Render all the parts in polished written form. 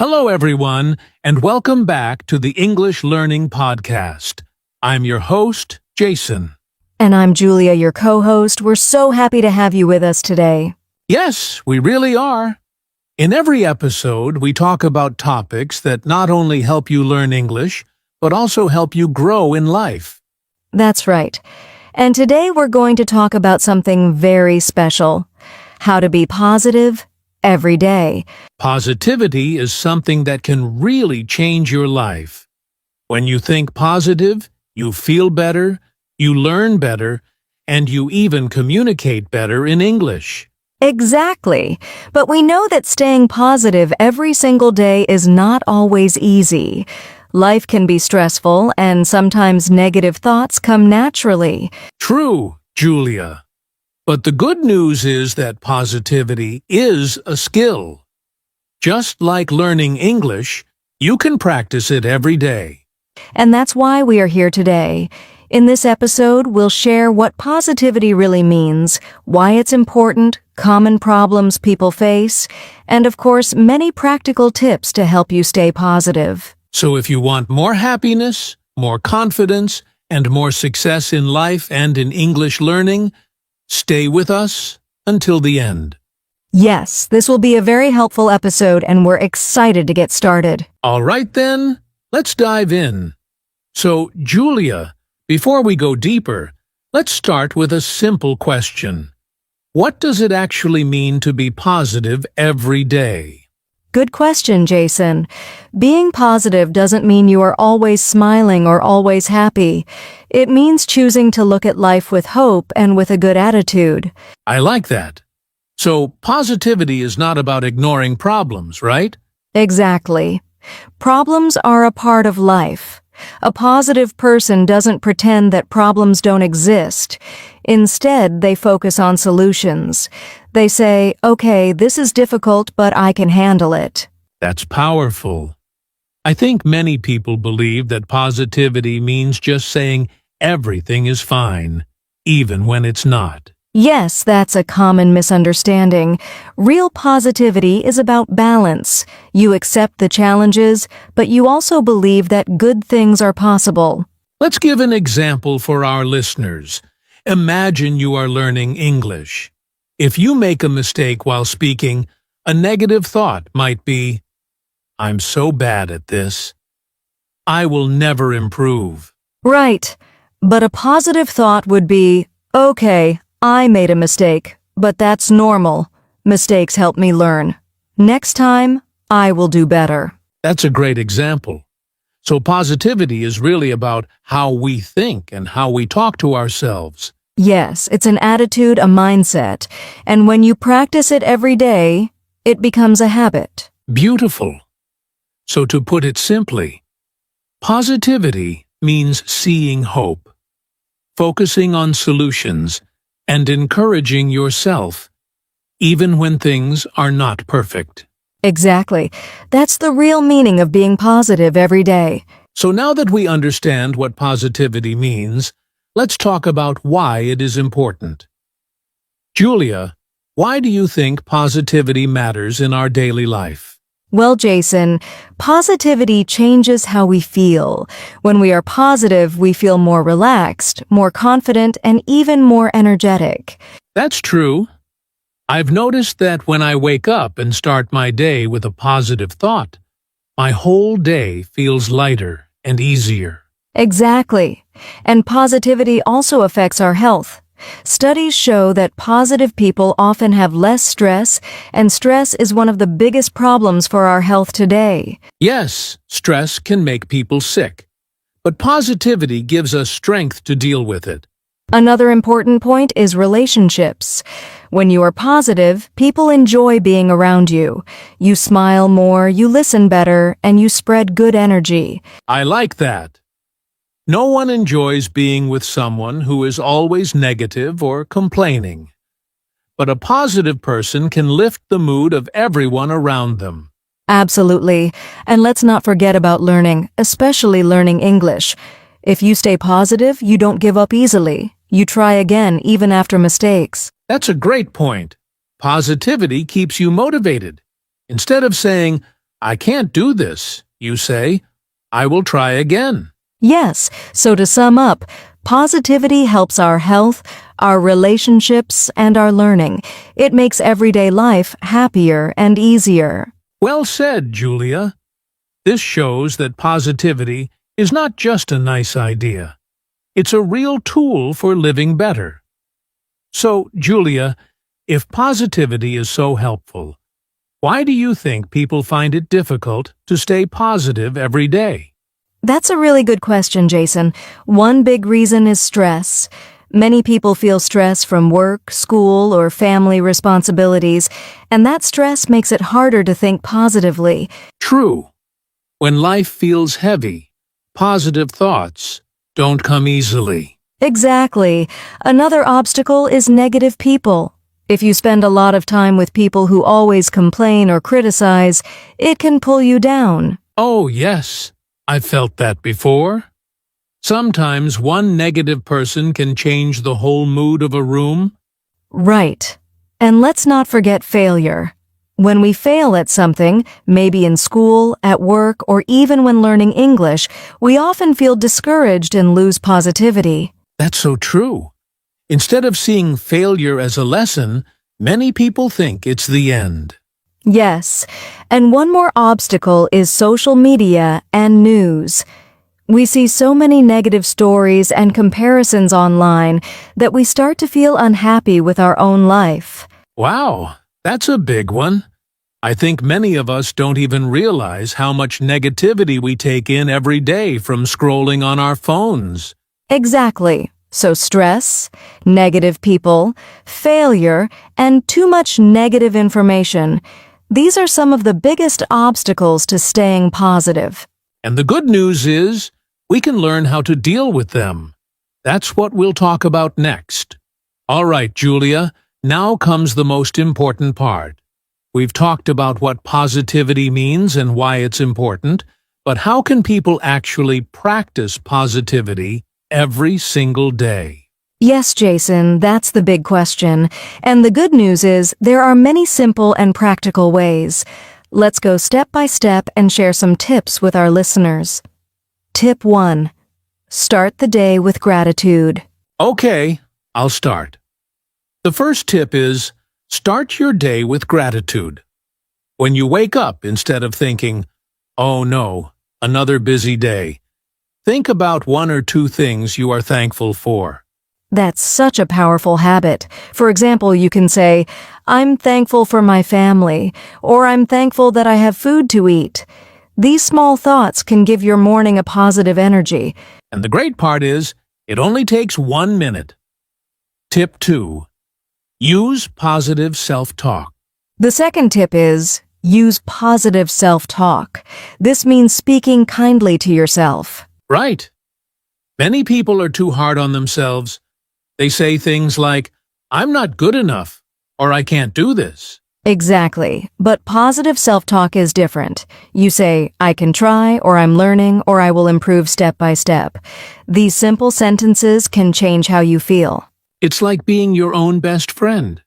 Hello, everyone, and welcome back to the English Learning Podcast. I'm your host, Jason. And I'm Julia, your co-host. We're so happy to have you with us today. Yes, we really are. In every episode, we talk about topics that not only help you learn English, but also help you grow in life. That's right. And today we're going to talk about something very special. How to be positive every day. Positivity is something that can really change your life. When you think positive, you feel better, you learn better, and you even communicate better in English. Exactly. But we know that staying positive every single day is not always easy. Life can be stressful, and sometimes negative thoughts come naturally. True, Julia. But the good news is that positivity is a skill. Just like learning English, you can practice it every day. And that's why we are here today. In this episode, we'll share what positivity really means, why it's important, common problems people face, and of course, many practical tips to help you stay positive. So if you want more happiness, more confidence, and more success in life and in English learning, stay with us until the end. Yes, this will be a very helpful episode, and we're excited to get started. All right then, let's dive in. So, Julia, before we go deeper, let's start with a simple question. What does it actually mean to be positive every day? Good question, Jason. Being positive doesn't mean you are always smiling or always happy. It means choosing to look at life with hope and with a good attitude. I like that. So, positivity is not about ignoring problems, right? Exactly. Problems are a part of life. A positive person doesn't pretend that problems don't exist. Instead, they focus on solutions. They say, okay, this is difficult, but I can handle it. That's powerful. I think many people believe that positivity means just saying everything is fine, even when it's not. Yes, that's a common misunderstanding. Real positivity is about balance. You accept the challenges, but you also believe that good things are possible. Let's give an example for our listeners. Imagine you are learning English. If you make a mistake while speaking, a negative thought might be, I'm so bad at this. I will never improve. Right. But a positive thought would be, okay, I made a mistake, but that's normal. Mistakes help me learn. Next time, I will do better. That's a great example. So positivity is really about how we think and how we talk to ourselves. Yes, it's an attitude, a mindset, and when you practice it every day, it becomes a habit. Beautiful. So to put it simply, positivity means seeing hope, focusing on solutions, and encouraging yourself, even when things are not perfect. Exactly. That's the real meaning of being positive every day. So now that we understand what positivity means, let's talk about why it is important. Julia, why do you think positivity matters in our daily life? Well, Jason, positivity changes how we feel. When we are positive, we feel more relaxed, more confident, and even more energetic. That's true. I've noticed that when I wake up and start my day with a positive thought, my whole day feels lighter and easier. Exactly. And positivity also affects our health. Studies show that positive people often have less stress, and stress is one of the biggest problems for our health today. Yes, stress can make people sick, but positivity gives us strength to deal with it. Another important point is relationships. When you are positive, people enjoy being around you. You smile more, you listen better, and you spread good energy. I like that. No one enjoys being with someone who is always negative or complaining. But a positive person can lift the mood of everyone around them. Absolutely. And let's not forget about learning, especially learning English. If you stay positive, you don't give up easily. You try again, even after mistakes. That's a great point. Positivity keeps you motivated. Instead of saying, I can't do this, you say. I will try again. Yes, so to sum up, positivity helps our health, our relationships, and our learning. It makes everyday life happier and easier. Well said, Julia. This shows that positivity is not just a nice idea. It's a real tool for living better. So, Julia, if positivity is so helpful, why do you think people find it difficult to stay positive every day? That's a really good question, Jason. One big reason is stress. Many people feel stress from work, school, or family responsibilities, and that stress makes it harder to think positively. True. When life feels heavy, positive thoughts don't come easily. Exactly. Another obstacle is negative people. If you spend a lot of time with people who always complain or criticize, it can pull you down. Oh, yes. I've felt that before. Sometimes one negative person can change the whole mood of a room. Right. And let's not forget failure. When we fail at something, maybe in school, at work, or even when learning English, we often feel discouraged and lose positivity. That's so true. Instead of seeing failure as a lesson, many people think it's the end. Yes, and one more obstacle is social media and news. We see so many negative stories and comparisons online that we start to feel unhappy with our own life. Wow, that's a big one. I think many of us don't even realize how much negativity we take in every day from scrolling on our phones. Exactly. So stress, negative people, failure, and too much negative information. These are some of the biggest obstacles to staying positive. And the good news is, we can learn how to deal with them. That's what we'll talk about next. All right, Julia, now comes the most important part. We've talked about what positivity means and why it's important, but how can people actually practice positivity every single day? Yes, Jason, that's the big question. And the good news is there are many simple and practical ways. Let's go step by step and share some tips with our listeners. Tip 1. Start the day with gratitude. Okay, I'll start. The first tip is, start your day with gratitude. When you wake up, instead of thinking, "Oh no, another busy day," think about one or two things you are thankful for. That's such a powerful habit. For example, you can say, "I'm thankful for my family," or "I'm thankful that I have food to eat." These small thoughts can give your morning a positive energy. And the great part is, it only takes 1 minute. Tip 2. Use positive self-talk. The second tip is, use positive self-talk. This means speaking kindly to yourself. Right. Many people are too hard on themselves. They say things like, "I'm not good enough," or "I can't do this." Exactly. But positive self-talk is different. You say, "I can try," or "I'm learning," or "I will improve step by step." These simple sentences can change how you feel. It's like being your own best friend.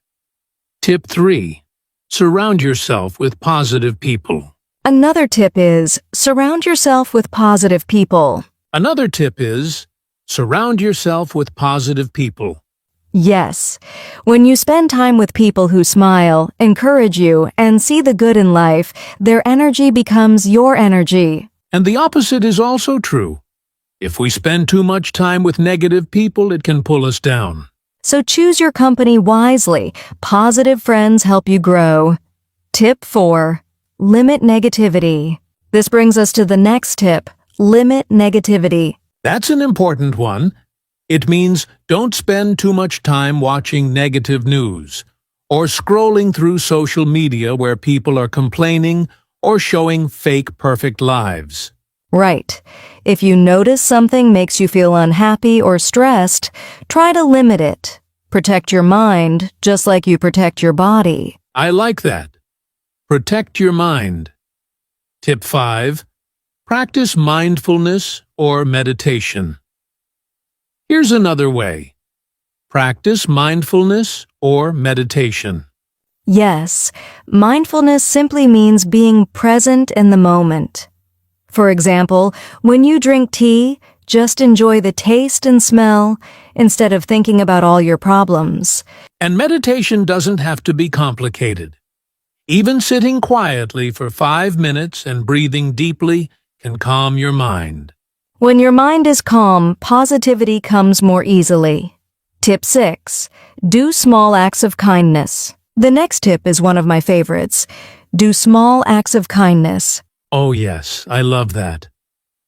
Tip 3. Surround yourself with positive people. Another tip is, surround yourself with positive people. Another tip is, surround yourself with positive people. Yes. When you spend time with people who smile, encourage you, and see the good in life, their energy becomes your energy. And the opposite is also true. If we spend too much time with negative people, it can pull us down. So choose your company wisely. Positive friends help you grow. Tip 4. Limit negativity. This brings us to the next tip. Limit negativity. That's an important one. It means don't spend too much time watching negative news or scrolling through social media where people are complaining or showing fake perfect lives. Right. If you notice something makes you feel unhappy or stressed, try to limit it. Protect your mind just like you protect your body. I like that. Protect your mind. Tip 5. Practice mindfulness or meditation. Here's another way. Practice mindfulness or meditation. Yes, mindfulness simply means being present in the moment. For example, when you drink tea, just enjoy the taste and smell instead of thinking about all your problems. And meditation doesn't have to be complicated. Even sitting quietly for 5 minutes and breathing deeply can calm your mind. When your mind is calm, positivity comes more easily. Tip 6. Do small acts of kindness. The next tip is one of my favorites. Do small acts of kindness. Oh yes, I love that.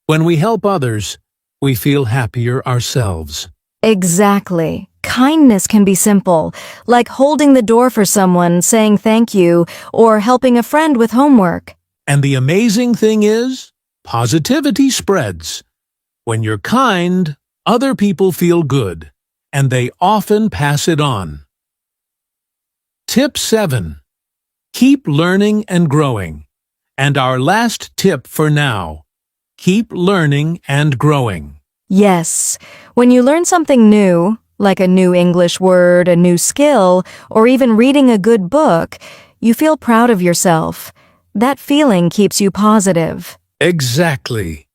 When we help others, we feel happier ourselves. Exactly. Kindness can be simple, like holding the door for someone, saying thank you, or helping a friend with homework. And the amazing thing is, positivity spreads. When you're kind, other people feel good, and they often pass it on. Tip 7. Keep learning and growing. And our last tip for now. Keep learning and growing. Yes, when you learn something new, like a new English word, a new skill, or even reading a good book, you feel proud of yourself. That feeling keeps you positive. Exactly.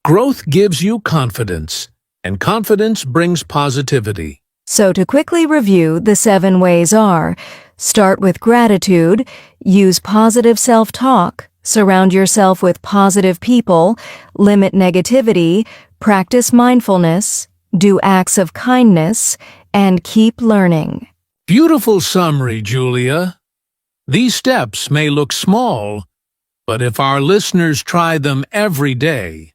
Growth gives you confidence, and confidence brings positivity. So to quickly review, the 7 ways are: start with gratitude, use positive self-talk, surround yourself with positive people, limit negativity, practice mindfulness, do acts of kindness, and keep learning. Beautiful summary, Julia. These steps may look small, but if our listeners try them every day,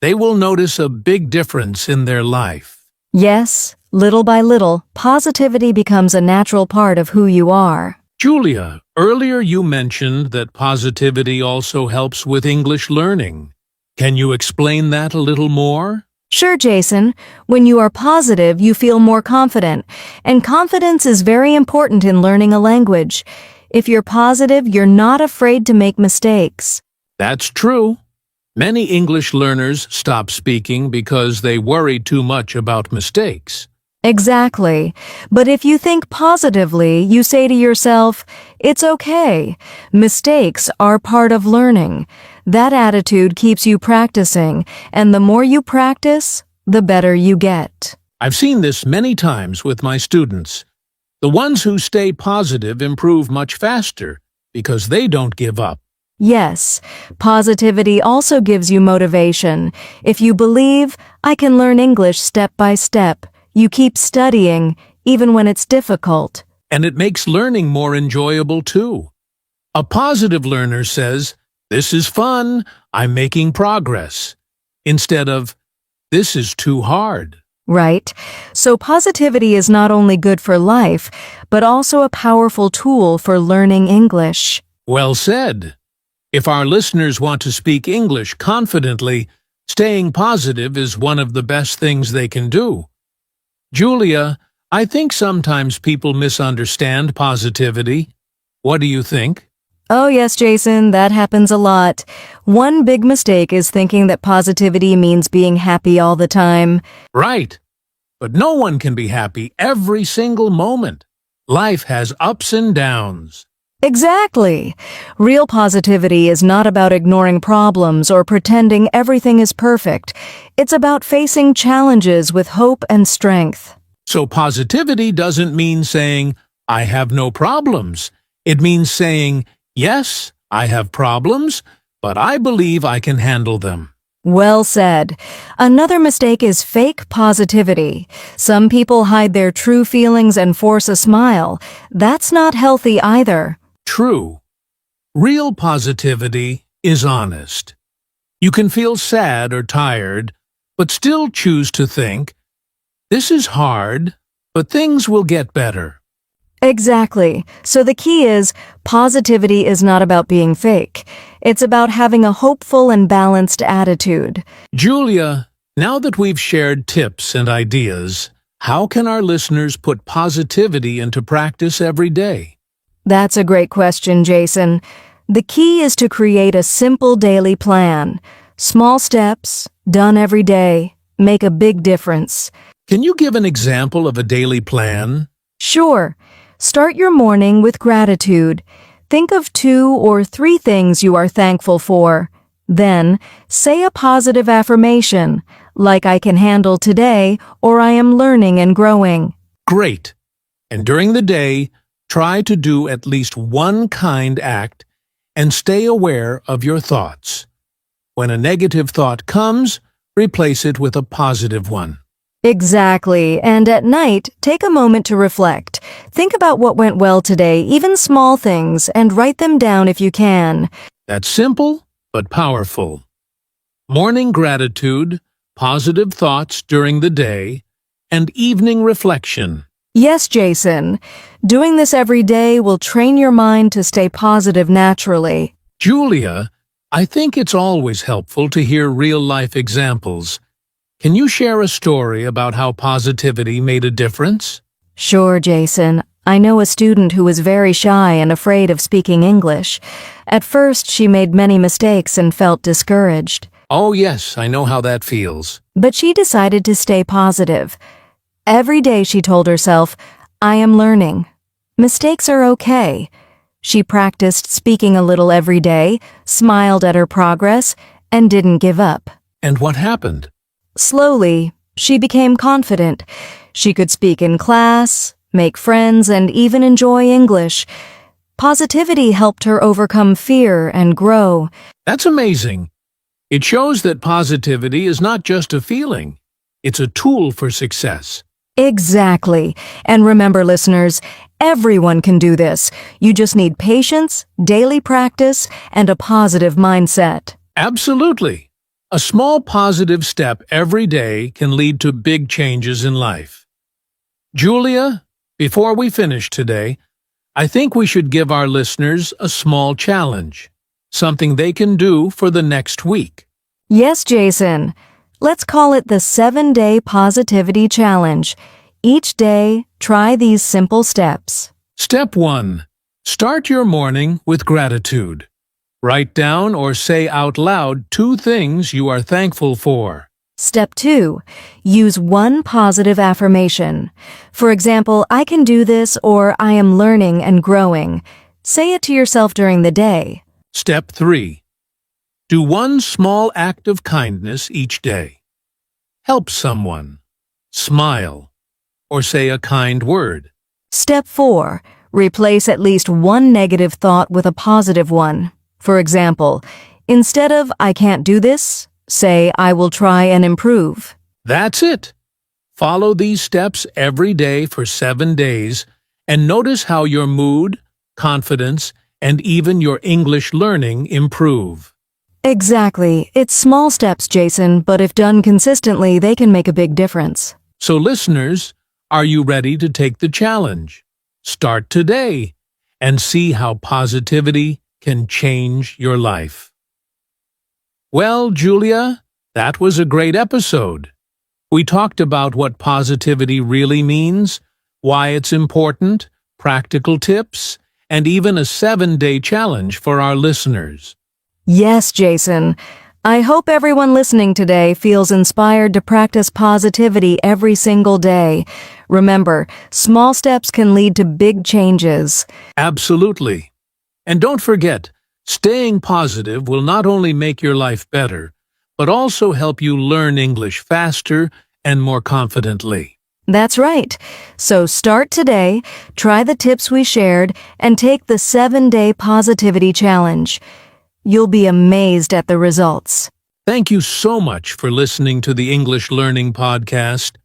they will notice a big difference in their life. Yes, little by little, positivity becomes a natural part of who you are. Julia, earlier you mentioned that positivity also helps with English learning. Can you explain that a little more? Sure, Jason. When you are positive, you feel more confident, and confidence is very important in learning a language. If you're positive, you're not afraid to make mistakes. That's true. Many English learners stop speaking because they worry too much about mistakes. Exactly. But if you think positively, you say to yourself, it's okay. Mistakes are part of learning. That attitude keeps you practicing, and the more you practice, the better you get. I've seen this many times with my students. The ones who stay positive improve much faster because they don't give up. Yes, positivity also gives you motivation. If you believe, I can learn English step by step, you keep studying, even when it's difficult. And it makes learning more enjoyable too. A positive learner says, "This is fun, I'm making progress," instead of, "This is too hard." Right? So positivity is not only good for life, but also a powerful tool for learning English. Well said. If our listeners want to speak English confidently, staying positive is one of the best things they can do. Julia, I think sometimes people misunderstand positivity. What do you think? Oh yes, Jason, that happens a lot. One big mistake is thinking that positivity means being happy all the time. Right. But no one can be happy every single moment. Life has ups and downs. Exactly. Real positivity is not about ignoring problems or pretending everything is perfect. It's about facing challenges with hope and strength. So positivity doesn't mean saying, "I have no problems." It means saying, "Yes, I have problems, but I believe I can handle them." Well said. Another mistake is fake positivity. Some people hide their true feelings and force a smile. That's not healthy either. True. Real positivity is honest. You can feel sad or tired, but still choose to think, "This is hard, but things will get better." Exactly. So the key is, positivity is not about being fake. It's about having a hopeful and balanced attitude. Julia, now that we've shared tips and ideas, how can our listeners put positivity into practice every day? That's a great question, Jason. The key is to create a simple daily plan. Small steps, done every day, make a big difference. Can you give an example of a daily plan? Sure. Start your morning with gratitude. Think of 2 or 3 things you are thankful for. Then, say a positive affirmation, like I can handle today or I am learning and growing. Great! And during the day, try to do at least one kind act and stay aware of your thoughts. When a negative thought comes, replace it with a positive one. Exactly, and at night, take a moment to reflect. Think about what went well today, even small things, and write them down if you can. That's simple, but powerful. Morning gratitude, positive thoughts during the day, and evening reflection. Yes, Jason. Doing this every day will train your mind to stay positive naturally. Julia, I think it's always helpful to hear real-life examples. Can you share a story about how positivity made a difference? Sure, Jason. I know a student who was very shy and afraid of speaking English. At first, she made many mistakes and felt discouraged. Oh yes, I know how that feels. But she decided to stay positive. Every day she told herself, I am learning. Mistakes are okay. She practiced speaking a little every day, smiled at her progress, and didn't give up. And what happened? Slowly, she became confident. She could speak in class, make friends, and even enjoy English. Positivity helped her overcome fear and grow. That's amazing. It shows that positivity is not just a feeling. It's a tool for success. Exactly. And remember, listeners, everyone can do this. You just need patience, daily practice, and a positive mindset. Absolutely. A small positive step every day can lead to big changes in life. Julia, before we finish today, I think we should give our listeners a small challenge, something they can do for the next week. Yes, Jason. Let's call it the 7-Day Positivity Challenge. Each day, try these simple steps. Step 1. Start your morning with gratitude. Write down or say out loud 2 things you are thankful for. Step 2. Use one positive affirmation. For example, I can do this or I am learning and growing. Say it to yourself during the day. Step 3. Do one small act of kindness each day. Help someone, smile, or say a kind word. Step 4. Replace at least one negative thought with a positive one. For example, instead of I can't do this, say I will try and improve. That's it. Follow these steps every day for 7 days and notice how your mood, confidence, and even your English learning improve. Exactly. It's small steps, Jason, but if done consistently, they can make a big difference. So listeners, are you ready to take the challenge? Start today and see how positivity can change your life. Well, Julia, that was a great episode. We talked about what positivity really means, why it's important, practical tips, and even a 7-day challenge for our listeners. Yes, Jason. I hope everyone listening today feels inspired to practice positivity every single day. Remember, small steps can lead to big changes. Absolutely. And don't forget, staying positive will not only make your life better, but also help you learn English faster and more confidently. That's right. So start today, try the tips we shared, and take the 7-Day Positivity Challenge. You'll be amazed at the results. Thank you so much for listening to the English Learning Podcast.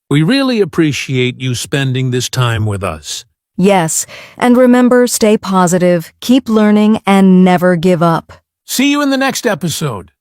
We really appreciate you spending this time with us. Yes, and remember, stay positive, keep learning, and never give up. See you in the next episode.